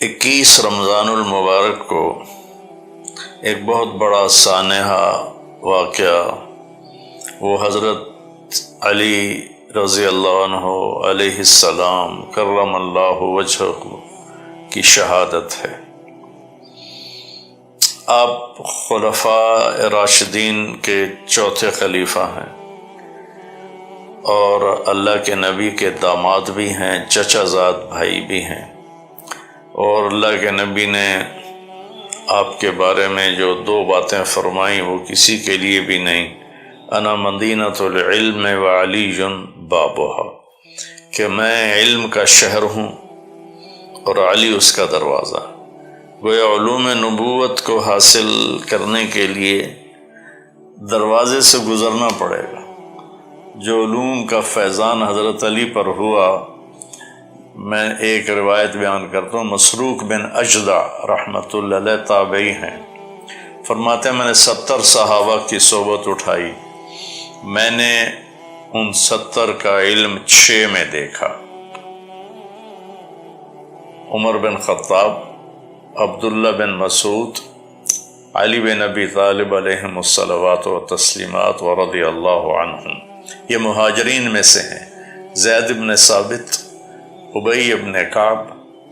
21 رمضان المبارک کو ایک بہت بڑا سانحہ واقعہ وہ حضرت علی رضی اللہ عنہ علیہ السلام کرم اللہ وجہہ کی شہادت ہے۔ آپ خلفاء راشدین کے چوتھے خلیفہ ہیں اور اللہ کے نبی کے داماد بھی ہیں، چچا زاد بھائی بھی ہیں، اور اللہ کے نبی نے آپ کے بارے میں جو 2 باتیں فرمائیں وہ کسی کے لیے بھی نہیں، انا مدینۃ العلم وعلی بابھا، کہ میں علم کا شہر ہوں اور علی اس کا دروازہ۔ گویا علوم نبوت کو حاصل کرنے کے لیے دروازے سے گزرنا پڑے گا۔ جو علوم کا فیضان حضرت علی پر ہوا، میں ایک روایت بیان کرتا ہوں، مسروق بن اجدع رحمۃ اللہ علیہ تابعی ہیں، فرماتے ہیں میں نے 70 صحابہ کی صحبت اٹھائی، میں نے ان 70 کا علم 6 میں دیکھا۔ عمر بن خطاب، عبداللہ بن مسعود، علی بن ابی طالب علیہم الصلوات و تسلیمات ورضی اللہ عنہم، یہ مہاجرین میں سے ہیں۔ زید بن ثابت، ابی بن کعب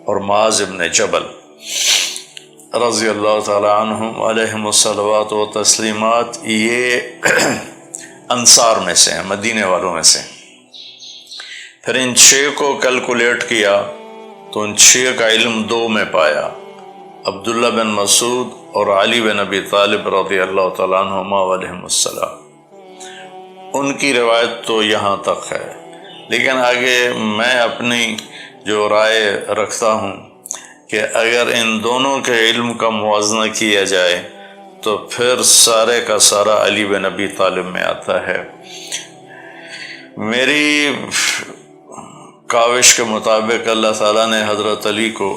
اور معاذ بن جبل رضی اللہ تعالی عنہم علیہم الصلوات و تسلیمات، یہ انصار میں سے ہیں، مدینے والوں میں سے ہیں۔ پھر ان 6 کو کیلکولیٹ کیا تو ان 6 کا علم 2 میں پایا، عبداللہ بن مسعود اور علی بن ابی طالب رضی اللہ تعالیٰ عنہما علیہم السلام۔ ان کی روایت تو یہاں تک ہے، لیکن آگے میں اپنی جو رائے رکھتا ہوں کہ اگر ان دونوں کے علم کا موازنہ کیا جائے تو پھر سارے کا سارا علی بن ابی طالب میں آتا ہے۔ میری کاوش کے مطابق اللہ تعالیٰ نے حضرت علی کو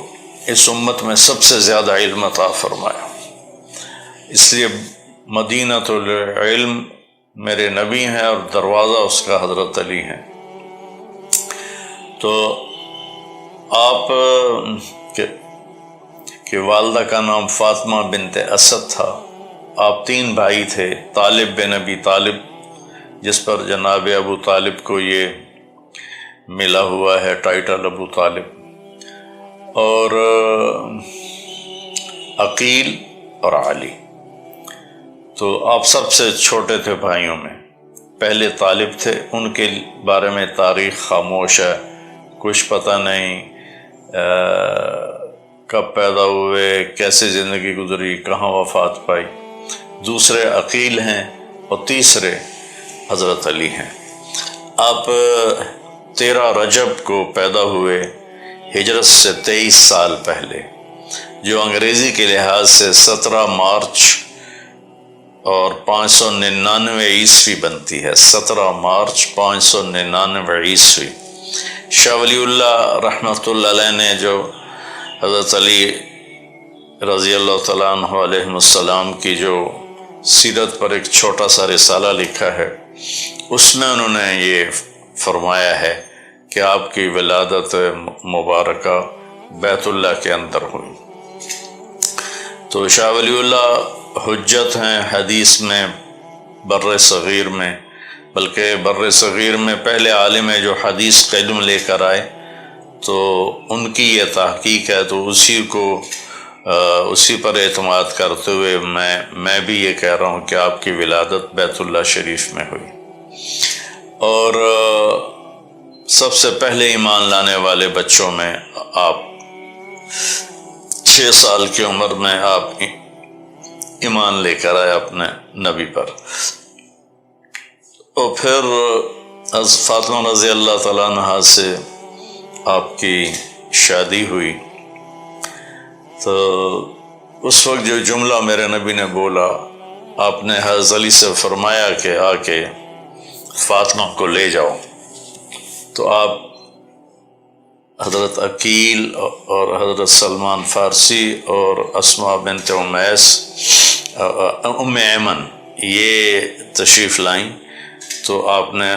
اس امت میں سب سے زیادہ علم عطا فرمایا، اس لیے مدینۃ العلم میرے نبی ہیں اور دروازہ اس کا حضرت علی ہیں۔ تو آپ کے والدہ کا نام فاطمہ بنت اسد تھا، آپ 3 بھائی تھے، طالب بن ابی طالب جس پر جناب ابو طالب کو یہ ملا ہوا ہے ٹائٹل ابو طالب، اور عقیل اور علی۔ تو آپ سب سے چھوٹے تھے بھائیوں میں، پہلے طالب تھے، ان کے بارے میں تاریخ خاموش ہے، کچھ پتہ نہیں کب پیدا ہوئے، کیسے زندگی گزری، کہاں وفات پائی۔ دوسرے عقیل ہیں اور تیسرے حضرت علی ہیں۔ آپ 13 رجب کو پیدا ہوئے، ہجرت سے 23 سال پہلے، جو انگریزی کے لحاظ سے 17 مارچ اور 599 عیسوی بنتی ہے، 17 مارچ 599 عیسوی۔ شاہ ولی اللہ رحمۃ اللہ علیہ نے جو حضرت علی رضی اللہ تعالیٰ عنہ علیہ السلام کی جو سیرت پر ایک چھوٹا سا رسالہ لکھا ہے، اس میں انہوں نے یہ فرمایا ہے کہ آپ کی ولادت مبارکہ بیت اللہ کے اندر ہوئی۔ تو شاہ ولی اللہ حجت ہیں حدیث میں، بر صغیر میں، بلکہ بر صغیر میں پہلے عالم ہے جو حدیث کا علم لے کر آئے، تو ان کی یہ تحقیق ہے، تو اسی پر اعتماد کرتے ہوئے میں بھی یہ کہہ رہا ہوں کہ آپ کی ولادت بیت اللہ شریف میں ہوئی۔ اور سب سے پہلے ایمان لانے والے بچوں میں آپ 6 سال کی عمر میں آپ ایمان لے کر آئے اپنے نبی پر۔ اور پھر از فاطمہ رضی اللہ تعالیٰ عنہ سے آپ کی شادی ہوئی، تو اس وقت جو جملہ میرے نبی نے بولا، آپ نے حضرت علی سے فرمایا کہ آ کے فاطمہ کو لے جاؤ، تو آپ حضرت عقیل اور حضرت سلمان فارسی اور اسماء بنت امیس ام ایمن یہ تشریف لائیں، تو آپ نے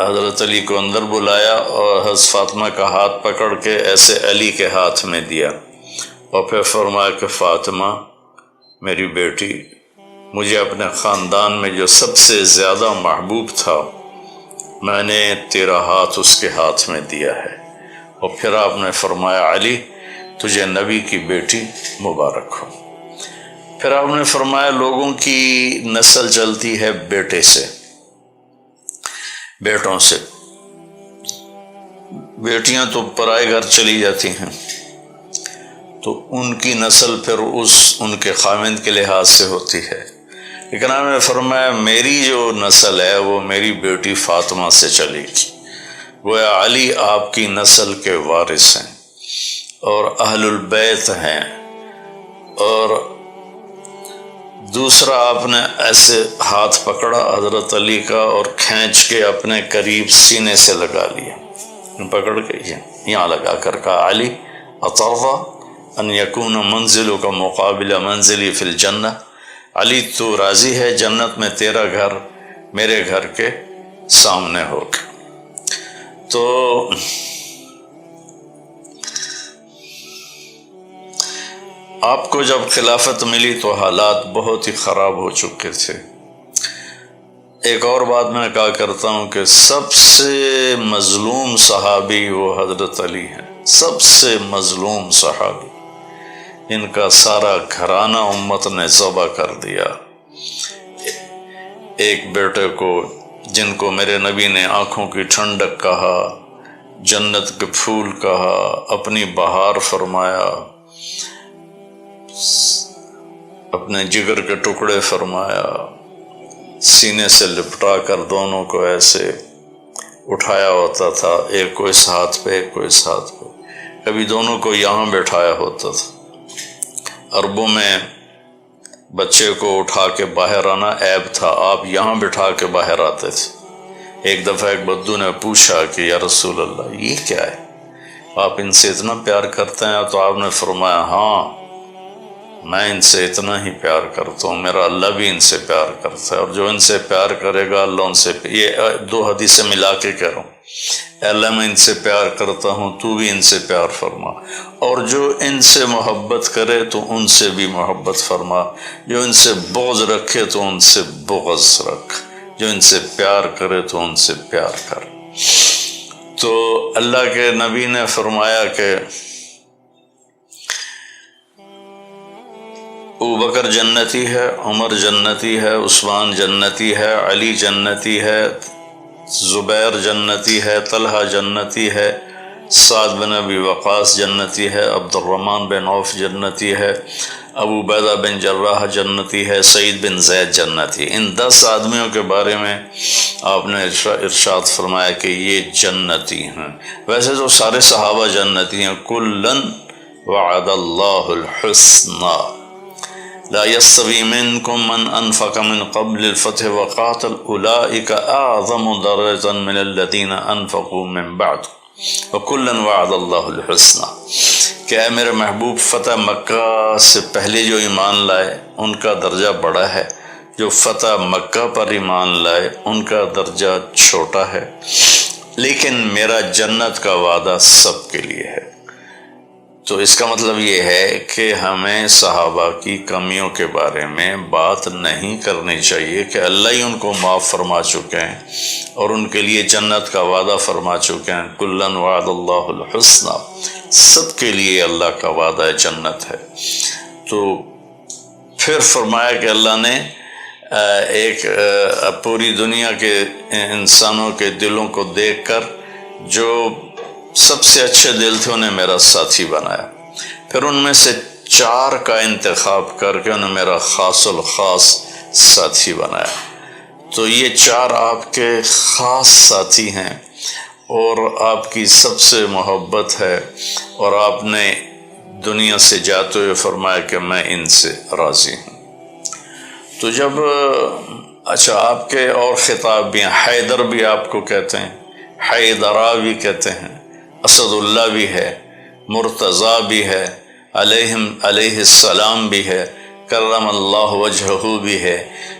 حضرت علی کو اندر بلایا اور حضرت فاطمہ کا ہاتھ پکڑ کے ایسے علی کے ہاتھ میں دیا، اور پھر فرمایا کہ فاطمہ میری بیٹی مجھے اپنے خاندان میں جو سب سے زیادہ محبوب تھا میں نے تیرا ہاتھ اس کے ہاتھ میں دیا ہے۔ اور پھر آپ نے فرمایا علی تجھے نبی کی بیٹی مبارک ہو۔ پھر آپ نے فرمایا لوگوں کی نسل چلتی ہے بیٹے سے، بیٹوں سے، بیٹیاں تو پرائے گھر چلی جاتی ہیں تو ان کی نسل پھر ان کے خاوند کے لحاظ سے ہوتی ہے، لیکن آپ نے فرمایا میری جو نسل ہے وہ میری بیٹی فاطمہ سے چلے گی، گویا علی آپ کی نسل کے وارث ہیں اور اہل البیت ہیں۔ اور دوسرا آپ نے ایسے ہاتھ پکڑا حضرت علی کا اور کھینچ کے اپنے قریب سینے سے لگا لیا، پکڑ کے یہاں لگا کر کہا علی اطرہ ان یکون منزلک مقابل منزلی فی الجنہ، علی تو راضی ہے جنت میں تیرا گھر میرے گھر کے سامنے ہوگا۔ تو آپ کو جب خلافت ملی تو حالات بہت ہی خراب ہو چکے تھے۔ ایک اور بات میں کہا کرتا ہوں کہ سب سے مظلوم صحابی وہ حضرت علی ہیں، سب سے مظلوم صحابی، ان کا سارا گھرانہ امت نے ذبح کر دیا۔ ایک بیٹے کو جن کو میرے نبی نے آنکھوں کی ٹھنڈک کہا، جنت کے پھول کہا، اپنی بہار فرمایا، اپنے جگر کے ٹکڑے فرمایا، سینے سے لپٹا کر دونوں کو ایسے اٹھایا ہوتا تھا، ایک کو اس ہاتھ پہ ایک کو اس ہاتھ پہ، کبھی دونوں کو یہاں بیٹھایا ہوتا تھا۔ عربوں میں بچے کو اٹھا کے باہر آنا عیب تھا، آپ یہاں بٹھا کے باہر آتے تھے۔ ایک دفعہ ایک بدو نے پوچھا کہ یا رسول اللہ یہ کیا ہے، آپ ان سے اتنا پیار کرتے ہیں؟ تو آپ نے فرمایا ہاں میں ان سے اتنا ہی پیار کرتا ہوں، میرا اللہ بھی ان سے پیار کرتا ہے، اور جو ان سے پیار کرے گا اللہ ان سے، یہ دو حدیثیں ملا کے کہہ رہا ہوں، اے اللہ میں ان سے پیار کرتا ہوں تو بھی ان سے پیار فرما، اور جو ان سے محبت کرے تو ان سے بھی محبت فرما، جو ان سے بغض رکھے تو ان سے بغض رکھ، جو ان سے پیار کرے تو ان سے پیار کر۔ تو اللہ کے نبی نے فرمایا کہ ابوبکر جنتی ہے، عمر جنتی ہے، عثمان جنتی ہے، علی جنتی ہے، زبیر جنتی ہے، طلحہ جنتی ہے، سعد بن ابی وقاص جنتی ہے، عبد الرحمن بن عوف جنتی ہے، ابو عبیدہ بن جراح جنتی ہے، سعید بن زید جنتی۔ ان 10 آدمیوں کے بارے میں آپ نے ارشاد فرمایا کہ یہ جنتی ہیں۔ ویسے تو سارے صحابہ جنتی ہیں، کلن وعد اللہ الحسنى لا يستوي منكم من أنفق من قبل الفتح وقاتل أولئك أعظم درجة من الذين أنفقوا من بعد وكلا وعد الله الحسنى، کہ اے میرے محبوب فتح مکہ سے پہلے جو ایمان لائے ان کا درجہ بڑا ہے، جو فتح مکہ پر ایمان لائے ان کا درجہ چھوٹا ہے، لیکن میرا جنت کا وعدہ سب کے لیے ہے۔ تو اس کا مطلب یہ ہے کہ ہمیں صحابہ کی کمیوں کے بارے میں بات نہیں کرنی چاہیے کہ اللہ ہی ان کو معاف فرما چکے ہیں اور ان کے لیے جنت کا وعدہ فرما چکے ہیں، کلن وعد اللہ الحسنى، سب کے لیے اللہ کا وعدہ جنت ہے۔ تو پھر فرمایا کہ اللہ نے ایک پوری دنیا کے انسانوں کے دلوں کو دیکھ کر جو سب سے اچھے دل تھے انہیں میرا ساتھی بنایا، پھر ان میں سے 4 کا انتخاب کر کے انہیں میرا خاص الخاص ساتھی بنایا۔ تو یہ 4 آپ کے خاص ساتھی ہیں اور آپ کی سب سے محبت ہے، اور آپ نے دنیا سے جاتے ہوئے فرمایا کہ میں ان سے راضی ہوں۔ تو جب اچھا آپ کے اور خطاب بھی ہیں، حیدر بھی آپ کو کہتے ہیں، حیدرہ بھی کہتے ہیں، اسد اللہ بھی ہے، مرتضیٰ بھی ہے، علیہ السلام بھی ہے، کرم اللہ وجہہ بھی ہے،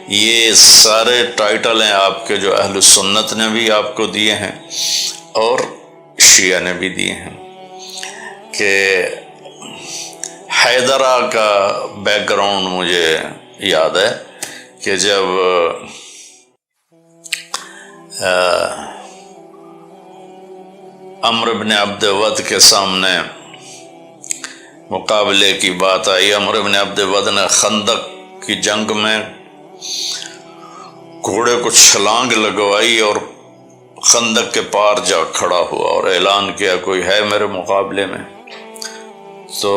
یہ سارے ٹائٹل ہیں آپ کے جو اہل سنت نے بھی آپ کو دیے ہیں اور شیعہ نے بھی دیے ہیں، کہ حیدرہ کا بیک گراؤنڈ مجھے یاد ہے کہ جب عمرو بن عبد ود کے سامنے مقابلے کی بات آئی، عمرو بن عبد ود نے خندق کی جنگ میں گھوڑے کو چھلانگ لگوائی اور خندق کے پار جا کھڑا ہوا اور اعلان کیا کوئی ہے میرے مقابلے میں؟ تو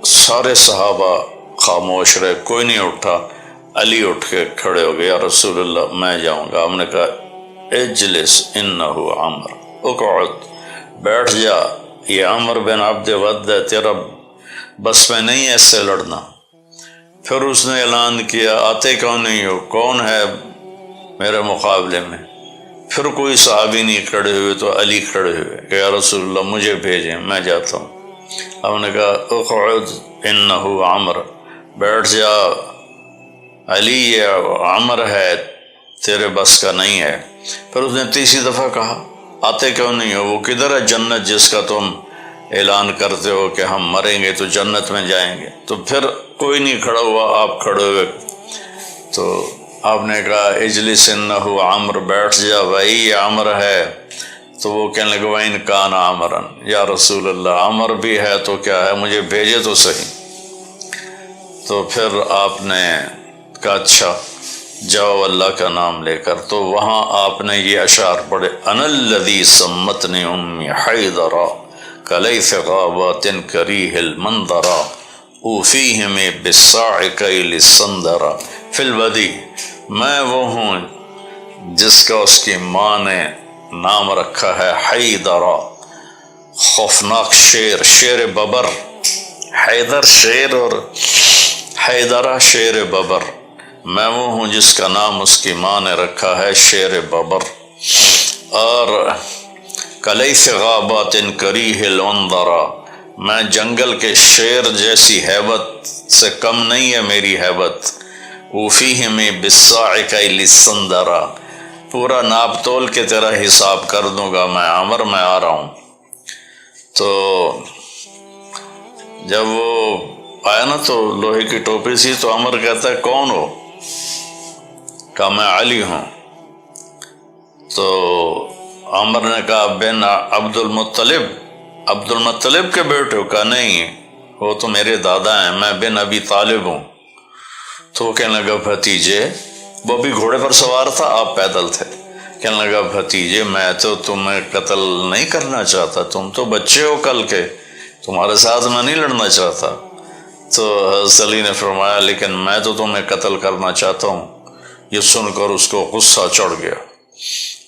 سارے صحابہ خاموش رہے، کوئی نہیں اٹھا۔ علی اٹھ کے کھڑے ہو گئے، یا رسول اللہ میں جاؤں گا۔ ہم نے کہا اجلس انہ عمر، اقعد، بیٹھ جا، یہ عمر بن عبد ود ہے، تیرا بس میں نہیں ہے اس سے لڑنا۔ پھر اس نے اعلان کیا آتے کیوں نہیں ہو، کون ہے میرے مقابلے میں؟ پھر کوئی صحابی نہیں کھڑے ہوئے تو علی کھڑے ہوئے کہ یا رسول اللہ مجھے بھیجیں، میں جاتا ہوں۔ ہم نے کہا اقعد انہ عمر، بیٹھ جا علی، یہ عمر ہے، تیرے بس کا نہیں ہے۔ پھر اس نے تیسری دفعہ کہا آتے کیوں نہیں ہو، وہ کدھر ہے جنت جس کا تم اعلان کرتے ہو کہ ہم مریں گے تو جنت میں جائیں گے؟ تو پھر کوئی نہیں کھڑا ہوا، آپ کھڑے ہوئے۔ تو آپ نے کہا اجلس انہ عمر، بیٹھ جا بھائی یہ عمر ہے۔ تو وہ کہنے لگے وَإِنْ كَانَ عَمْرًا، یا رسول اللہ عمر بھی ہے تو کیا ہے، مجھے بھیجے تو صحیح۔ تو پھر آپ نے کہا اچھا جاؤ اللہ کا نام لے کر۔ تو وہاں آپ نے یہ اشعار پڑھے، انا الذی سمتنی امی حیدرا کلیث غابات کریہ المنظرا اوفیہم بالصاع کیل السندرا فی الودی، میں وہ ہوں جس کا اس کی ماں نے نام رکھا ہے حیدرا، خوفناک شیر، شیر ببر، حیدر شیر اور حیدرہ شیر ببر، میں وہ ہوں جس کا نام اس کی ماں نے رکھا ہے شیر ببر۔ اور کلیث غابات کریہ المنظرا، میں جنگل کے شیر جیسی ہیبت سے کم نہیں ہے میری ہیبت۔ اوفیہم بالصاع کیل السندرا، پورا ناپ تول کے تیرا حساب کر دوں گا میں عمر، میں آ رہا ہوں۔ تو جب وہ آیا نا تو لوہے کی ٹوپی سی، تو عمر کہتا ہے کون ہو؟ کہا میں علی ہوں۔ تو عمر نے کہا بن عبد المطلب، عبد المطلب کے بیٹے ہو؟ کہا نہیں، وہ تو میرے دادا ہیں، میں بن ابی طالب ہوں۔ تو وہ کہنے لگا بھتیجے، وہ بھی گھوڑے پر سوار تھا، آپ پیدل تھے، کہنے لگا بھتیجے میں تو تمہیں قتل نہیں کرنا چاہتا، تم تو بچے ہو کل کے، تمہارے ساتھ میں نہیں لڑنا چاہتا۔ تو حضرت علی نے فرمایا لیکن میں تو تمہیں قتل کرنا چاہتا ہوں۔ یہ سن کر اس کو غصہ چڑھ گیا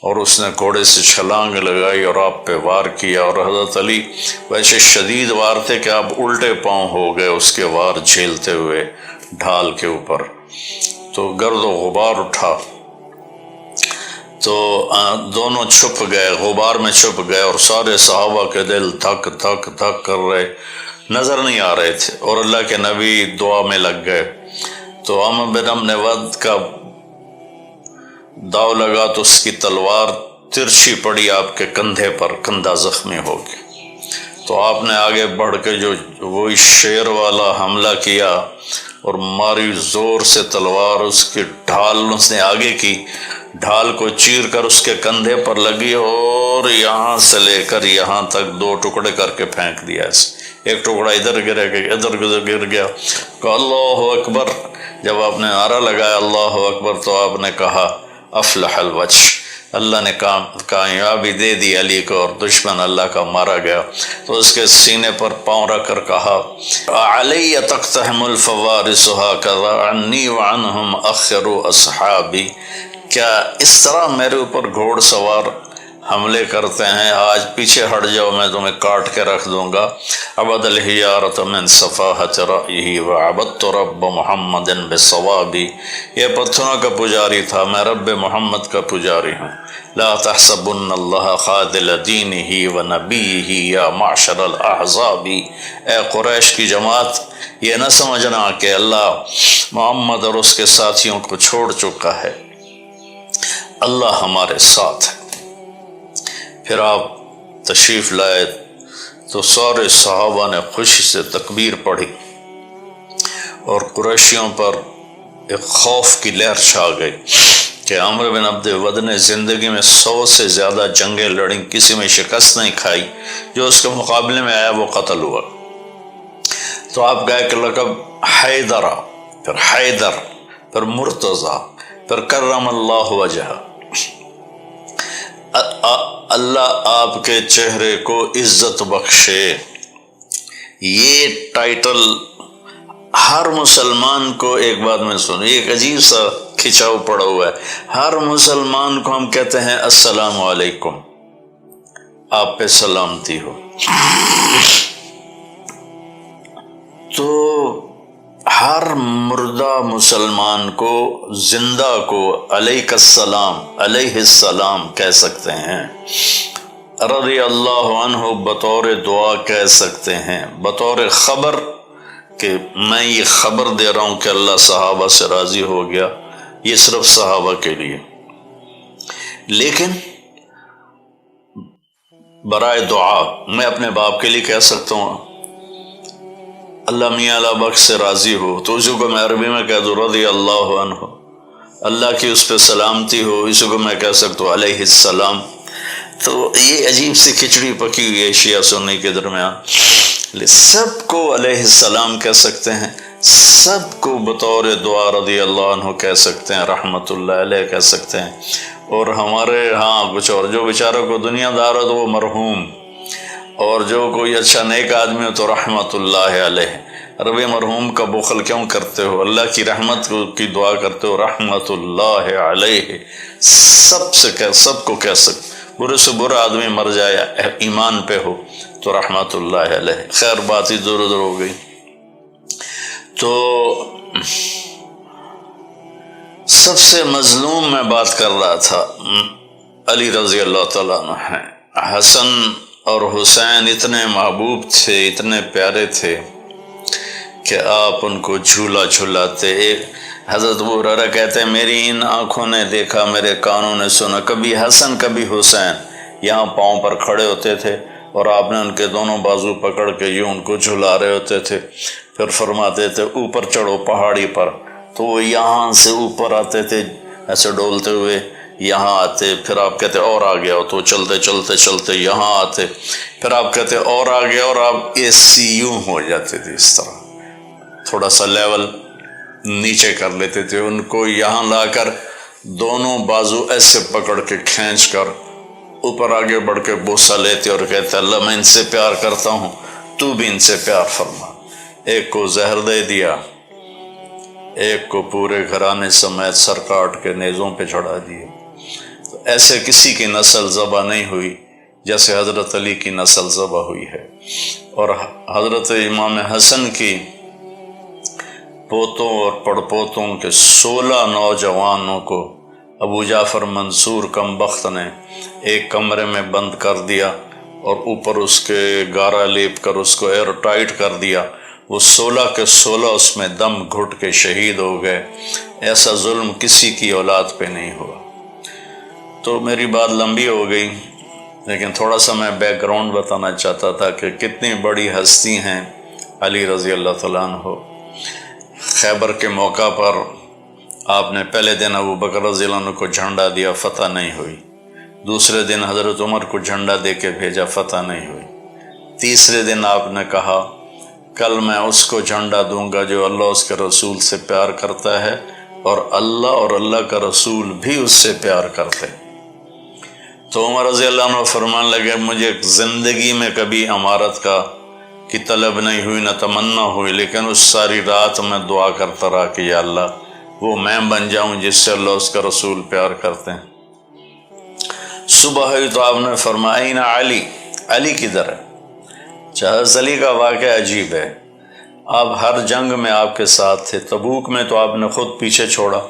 اور اس نے گھوڑے سے چھلانگ لگائی اور آپ پہ وار کیا، اور حضرت علی ویسے شدید وار تھے کہ آپ الٹے پاؤں ہو گئے اس کے وار جھیلتے ہوئے ڈھال کے اوپر۔ تو گرد و غبار اٹھا تو دونوں چھپ گئے، غبار میں چھپ گئے، اور سارے صحابہ کے دل دھک دھک دھک کر رہے، نظر نہیں آ رہے تھے، اور اللہ کے نبی دعا میں لگ گئے۔ تو عمرو بن عبد ود کا داؤ لگا تو اس کی تلوار ترچھی پڑی آپ کے کندھے پر، کندھا زخمی ہو گیا۔ تو آپ نے آگے بڑھ کے جو وہی شیر والا حملہ کیا اور ماری زور سے تلوار، اس کی ڈھال اس نے آگے کی، ڈھال کو چیر کر اس کے کندھے پر لگی اور یہاں سے لے کر یہاں تک دو ٹکڑے کر کے پھینک دیا اسے۔ ایک ٹکڑا ادھر گرا گیا، ادھر گر گیا۔ کہا اللہ اکبر۔ جب آپ نے نعرہ لگایا اللہ اکبر تو آپ نے کہا افلح الوجہ، اللہ نے کامیابی دے دی علی کو، اور دشمن اللہ کا مارا گیا۔ تو اس کے سینے پر پاؤں رکھ کر کہا علی تقتحم الفوارس ہکذا عنی وعنہم اخر اصحابی، کیا اس طرح میرے اوپر گھوڑ سوار حملے کرتے ہیں؟ آج پیچھے ہٹ جاؤ، میں تمہیں کاٹ کے رکھ دوں گا۔ عبد الحجارۃ من صفاحۃ رأیہ وعبدت رب محمد بالصواب، یہ پتھروں کا پجاری تھا، میں رب محمد کا پجاری ہوں۔ لا تحسبن اللہ خاذل دینہ ونبیہ یا معشر الاحزاب، اے قریش کی جماعت یہ نہ سمجھنا کہ اللہ محمد اور اس کے ساتھیوں کو چھوڑ چکا ہے، اللہ ہمارے ساتھ ہے۔ پھر آپ تشریف لائے تو سارے صحابہ نے خوشی سے تکبیر پڑھی اور قریشیوں پر ایک خوف کی لہر چھا گئی کہ عمرو بن عبد ود نے زندگی میں 100 سے زیادہ جنگیں لڑیں، کسی میں شکست نہیں کھائی، جو اس کے مقابلے میں آیا وہ قتل ہوا۔ تو آپ گئے کہ لقب حیدرہ، پھر حیدر، پھر مرتضی، پھر کرم اللہ وجہ، اللہ آپ کے چہرے کو عزت بخشے۔ یہ ٹائٹل ہر مسلمان کو، ایک بات میں سنو، ایک عجیب سا کھچاؤ پڑا ہوا ہے، ہر مسلمان کو ہم کہتے ہیں السلام علیکم، آپ پہ سلامتی ہو، تو ہر مردہ مسلمان کو، زندہ کو علیک السلام، علیہ السلام کہہ سکتے ہیں، رضی اللہ عنہ بطور دعا کہہ سکتے ہیں، بطور خبر کہ میں یہ خبر دے رہا ہوں کہ اللہ صحابہ سے راضی ہو گیا، یہ صرف صحابہ کے لیے۔ لیکن برائے دعا میں اپنے باپ کے لیے کہہ سکتا ہوں اللہ میاں اللہ بخش سے راضی ہو، تو اسی کو میں عربی میں کہہ دوں رضی اللہ عنہ، اللہ کی اس پہ سلامتی ہو، اسی کو میں کہہ سکتا ہوں علیہ السلام۔ تو یہ عجیب سی کھچڑی پکی ہوئی ہے شیعہ سنی کے درمیان، سب کو علیہ السلام کہہ سکتے ہیں، سب کو بطور دعا رضی اللہ عنہ کہہ سکتے ہیں، رحمت اللہ علیہ کہہ سکتے ہیں، اور ہمارے ہاں کچھ اور جو بیچارہ کو دنیا دار ہو تو وہ مرحوم، اور جو کوئی اچھا نیک آدمی ہو تو رحمت اللہ علیہ۔ ربی مرحوم کا بخل کیوں کرتے ہو؟ اللہ کی رحمت کی دعا کرتے ہو، رحمت اللہ علیہ، سب کو کہہ سکتے، برے سے برا آدمی مر جائے ایمان پہ ہو تو رحمت اللہ علیہ۔ خیر بات ہی دور ادھر ہو گئی۔ تو سب سے مظلوم میں بات کر رہا تھا، علی رضی اللہ تعالیٰ عنہ ہیں۔ حسن اور حسین اتنے محبوب تھے، اتنے پیارے تھے کہ آپ ان کو جھولا جھلاتے۔ ایک حضرت ابو ہریرہ کہتے ہیں میری ان آنکھوں نے دیکھا، میرے کانوں نے سنا، کبھی حسن کبھی حسین یہاں پاؤں پر کھڑے ہوتے تھے اور آپ نے ان کے دونوں بازو پکڑ کے یوں ان کو جھلا رہے ہوتے تھے، پھر فرماتے تھے اوپر چڑھو پہاڑی پر، تو وہ یہاں سے اوپر آتے تھے ایسے ڈولتے ہوئے، یہاں آتے، پھر آپ کہتے اور آ گیا تو چلتے چلتے چلتے یہاں آتے، پھر آپ کہتے اور آ گیا، اور آپ ایسی یوں ہو جاتے تھے، اس طرح تھوڑا سا لیول نیچے کر لیتے تھے، ان کو یہاں لا کر دونوں بازو ایسے پکڑ کے کھینچ کر اوپر آگے بڑھ کے بوسہ لیتے اور کہتے اللہ میں ان سے پیار کرتا ہوں، تو بھی ان سے پیار فرما۔ ایک کو زہر دے دیا، ایک کو پورے گھرانے سمیت سر کاٹ کے نیزوں پہ چڑھا دیے۔ تو ایسے کسی کی نسل ذبح نہیں ہوئی جیسے حضرت علی کی نسل ذبح ہوئی ہے، اور حضرت امام حسن کی پوتوں اور پڑپوتوں کے 16 نوجوانوں کو ابو جعفر منصور کم بخت نے ایک کمرے میں بند کر دیا اور اوپر اس کے گارا لیپ کر اس کو ایئر ٹائٹ کر دیا، وہ 16 کے 16 اس میں دم گھٹ کے شہید ہو گئے۔ ایسا ظلم کسی کی اولاد پہ نہیں ہوا۔ تو میری بات لمبی ہو گئی، لیکن تھوڑا سا میں بیک گراؤنڈ بتانا چاہتا تھا کہ کتنی بڑی ہستی ہیں علی رضی اللہ تعالیٰ عنہ۔ خیبر کے موقع پر آپ نے پہلے دن ابو بکر رضی اللہ عنہ کو جھنڈا دیا، فتح نہیں ہوئی۔ دوسرے دن حضرت عمر کو جھنڈا دے کے بھیجا، فتح نہیں ہوئی۔ تیسرے دن آپ نے کہا کل میں اس کو جھنڈا دوں گا جو اللہ اس کے رسول سے پیار کرتا ہے، اور اللہ کا رسول بھی اس سے پیار کرتے۔ تو عمر رضی اللہ عنہ فرمان لگے مجھے زندگی میں کبھی امارت کی طلب نہیں ہوئی، نہ تمنا ہوئی، لیکن اس ساری رات میں دعا کرتا رہا کہ یا اللہ وہ میں بن جاؤں جس سے اللہ اس کا رسول پیار کرتے ہیں۔ صبح ہوئی تو آپ نے فرمایا اینا علی کدھر ہے؟ حضرت علی کا واقعہ عجیب ہے، آپ ہر جنگ میں آپ کے ساتھ تھے، تبوک میں تو آپ نے خود پیچھے چھوڑا،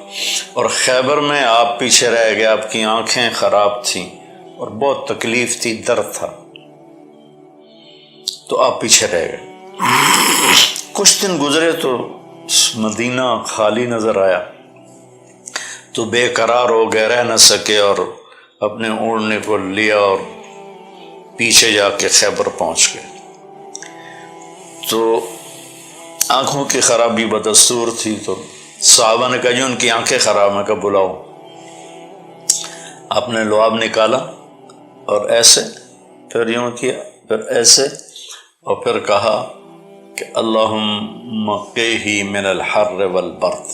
اور خیبر میں آپ پیچھے رہ گئے، آپ کی آنکھیں خراب تھیں اور بہت تکلیف تھی، درد تھا، تو آپ پیچھے رہ گئے۔ کچھ دن گزرے تو مدینہ خالی نظر آیا، تو بے قرار ہو گئے، رہ نہ سکے اور اپنے اوڑھنے کو لیا اور پیچھے جا کے خیبر پہنچ گئے۔ تو آنکھوں کی خرابی بدستور تھی، تو صحابہ نے کہا جی ان کی آنکھیں خراب ہیں، کہ بلاؤ۔ آپ نے لعاب نکالا اور ایسے پھر یوں کیا، پھر ایسے، اور پھر کہا کہ اللہم قیہ من الحر والبرد،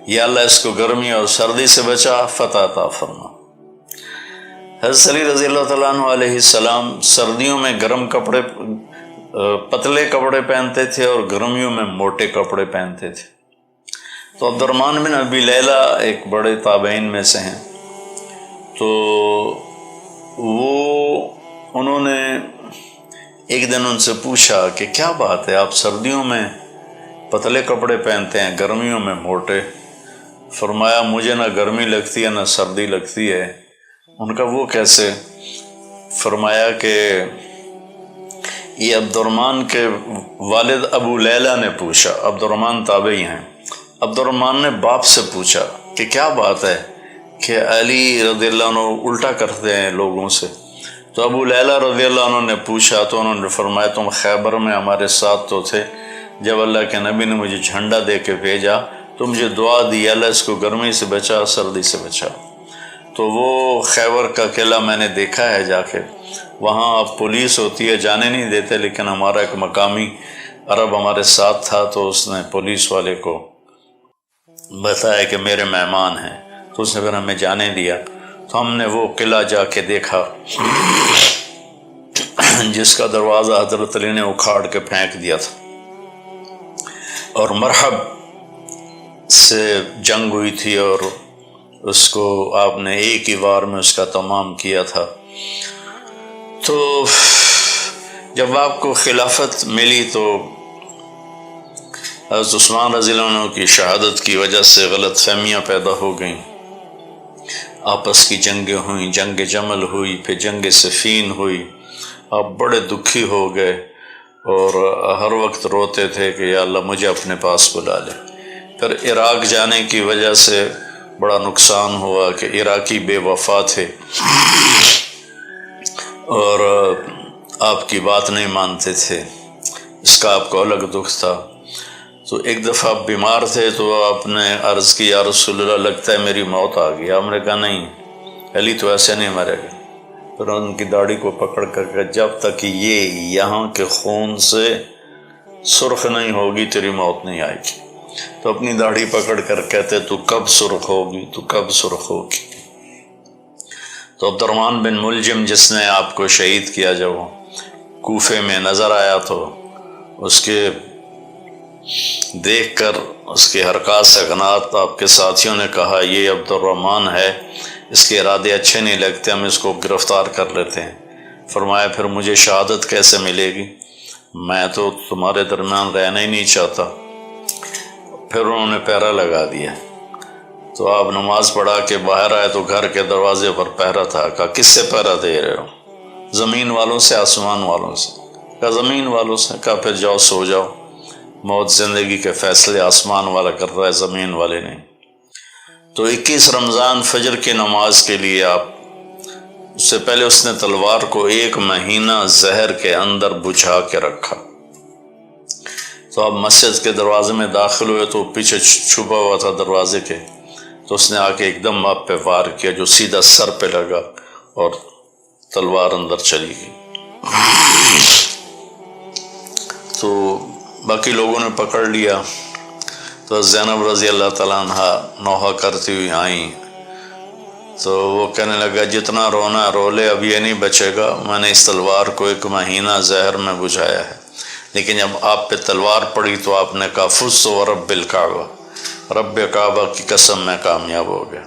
یا اللہ اس کو گرمی اور سردی سے بچا، فتح عطا فرما۔ حضرت علی رضی اللہ تعالیٰ عنہ علیہ السلام سردیوں میں گرم کپڑے، پتلے کپڑے پہنتے تھے، اور گرمیوں میں موٹے کپڑے پہنتے تھے۔ تو عبد الرحمن بن ابی لیلہ ایک بڑے تابعین میں سے ہیں، تو انہوں نے ایک دن ان سے پوچھا کہ کیا بات ہے، آپ سردیوں میں پتلے کپڑے پہنتے ہیں، گرمیوں میں موٹے؟ فرمایا مجھے نہ گرمی لگتی ہے نہ سردی لگتی ہے۔ ان کا وہ کیسے؟ فرمایا کہ یہ عبد الرحمن کے والد ابو لیلہ نے پوچھا، عبد الرحمن تابعی ہیں، عبد الرحمن نے باپ سے پوچھا کہ کیا بات ہے کہ علی رضی اللہ عنہ الٹا کرتے ہیں لوگوں سے؟ تو ابو لیلہ رضی اللہ عنہ نے پوچھا تو انہوں نے فرمایا تم خیبر میں ہمارے ساتھ تو تھے، جب اللہ کے نبی نے مجھے جھنڈا دے کے بھیجا تو مجھے دعا دی اللہ اس کو گرمی سے بچا، سردی سے بچا۔ تو وہ خیبر کا قلعہ میں نے دیکھا ہے جا کے، وہاں پولیس ہوتی ہے، جانے نہیں دیتے، لیکن ہمارا ایک مقامی عرب ہمارے ساتھ تھا، تو اس نے پولیس والے کو بتایا کہ میرے مہمان ہیں، تو اس نے پھر ہمیں جانے دیا۔ تو ہم نے وہ قلعہ جا کے دیکھا جس کا دروازہ حضرت علی نے اکھاڑ کے پھینک دیا تھا، اور مرحب سے جنگ ہوئی تھی، اور اس کو آپ نے ایک ہی وار میں اس کا تمام کیا تھا۔ تو جب آپ کو خلافت ملی تو حضرت عثمان رضی اللہ عنہ کی شہادت کی وجہ سے غلط فہمیاں پیدا ہو گئیں، آپس کی جنگیں ہوئیں، جنگ جمل ہوئی، پھر جنگ صفین ہوئی، آپ بڑے دکھی ہو گئے اور ہر وقت روتے تھے کہ یا اللہ مجھے اپنے پاس بلا لے۔ پھر عراق جانے کی وجہ سے بڑا نقصان ہوا کہ عراقی بے وفا تھے اور آپ کی بات نہیں مانتے تھے، اس کا آپ کو الگ دکھ تھا۔ تو ایک دفعہ آپ بیمار تھے تو آپ نے عرض کی یا رسول اللہ لگتا ہے میری موت آ گئی۔ آپ نے کہا نہیں، علی تو ایسے نہیں مرے گا۔ پھر ان کی داڑھی کو پکڑ کر جب تک یہ یہاں کے خون سے سرخ نہیں ہوگی تیری موت نہیں آئے گی۔ تو اپنی داڑھی پکڑ کر کہتے تو کب سرخ ہوگی، تو کب سرخ ہوگی۔ تو عبد الرحمن بن ملجم جس نے آپ کو شہید کیا، جب وہ کوفے میں نظر آیا تو اس کے دیکھ کر اس کے حرکات سکنات آپ کے ساتھیوں نے کہا یہ عبد الرحمن ہے، اس کے ارادے اچھے نہیں لگتے، ہم اس کو گرفتار کر لیتے ہیں۔ فرمایا پھر مجھے شہادت کیسے ملے گی، میں تو تمہارے درمیان رہنا ہی نہیں چاہتا۔ پھر انہوں نے پہرا لگا دیا، تو آپ نماز پڑھا کے باہر آئے تو گھر کے دروازے پر پہرا تھا۔ کہا کس سے پہرا دے رہے ہو؟ زمین والوں سے، آسمان والوں سے؟ کہا زمین والوں سے۔ کہا پھر جاؤ سو جاؤ، موت زندگی کے فیصلے آسمان والا کر رہا ہے، زمین والے نہیں۔ تو 21 رمضان فجر کی نماز کے لیے آپ، اس سے پہلے اس نے تلوار کو 1 مہینہ زہر کے اندر بجھا کے رکھا۔ تو آپ مسجد کے دروازے میں داخل ہوئے تو پیچھے چھپا ہوا تھا دروازے کے، تو اس نے آ کے ایک دم آپ پہ وار کیا جو سیدھا سر پہ لگا اور تلوار اندر چلی گئی۔ تو باقی لوگوں نے پکڑ لیا، تو زینب رضی اللہ تعالیٰ عنہ نوحہ کرتی ہوئی آئیں، تو وہ کہنے لگا جتنا رونا رو لے، اب یہ نہیں بچے گا، میں نے اس تلوار کو 1 مہینہ زہر میں بجھایا ہے، لیکن جب آپ پہ تلوار پڑی تو آپ نے کہا فزت ورب الکعبہ، رب کعبہ کی قسم میں کامیاب ہو گیا۔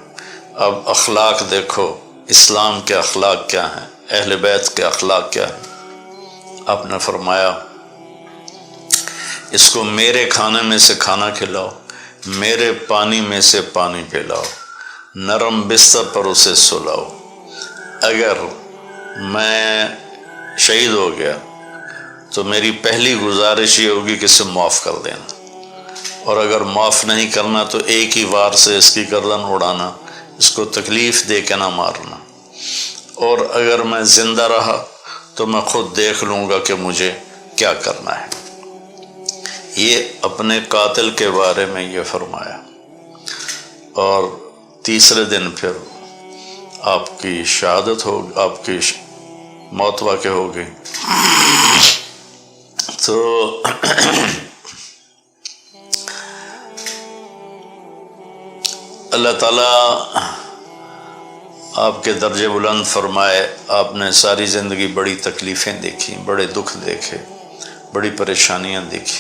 اب اخلاق دیکھو، اسلام کے اخلاق کیا ہیں، اہل بیت کے اخلاق کیا ہیں۔ آپ نے فرمایا اس کو میرے کھانے میں سے کھانا کھلاؤ، میرے پانی میں سے پانی پلاؤ، نرم بستر پر اسے سلاؤ، اگر میں شہید ہو گیا تو میری پہلی گزارش یہ ہوگی کہ اسے معاف کر دینا، اور اگر معاف نہیں کرنا تو ایک ہی وار سے اس کی گردن اڑانا، اس کو تکلیف دے کے نہ مارنا، اور اگر میں زندہ رہا تو میں خود دیکھ لوں گا کہ مجھے کیا کرنا ہے۔ یہ اپنے قاتل کے بارے میں یہ فرمایا، اور تیسرے دن پھر آپ کی شہادت ہو، آپ کی موت واقع ہو گئی۔ تو اللہ تعالیٰ آپ کے درجے بلند فرمائے۔ آپ نے ساری زندگی بڑی تکلیفیں دیکھی، بڑے دکھ دیکھے، بڑی پریشانیاں دیکھی،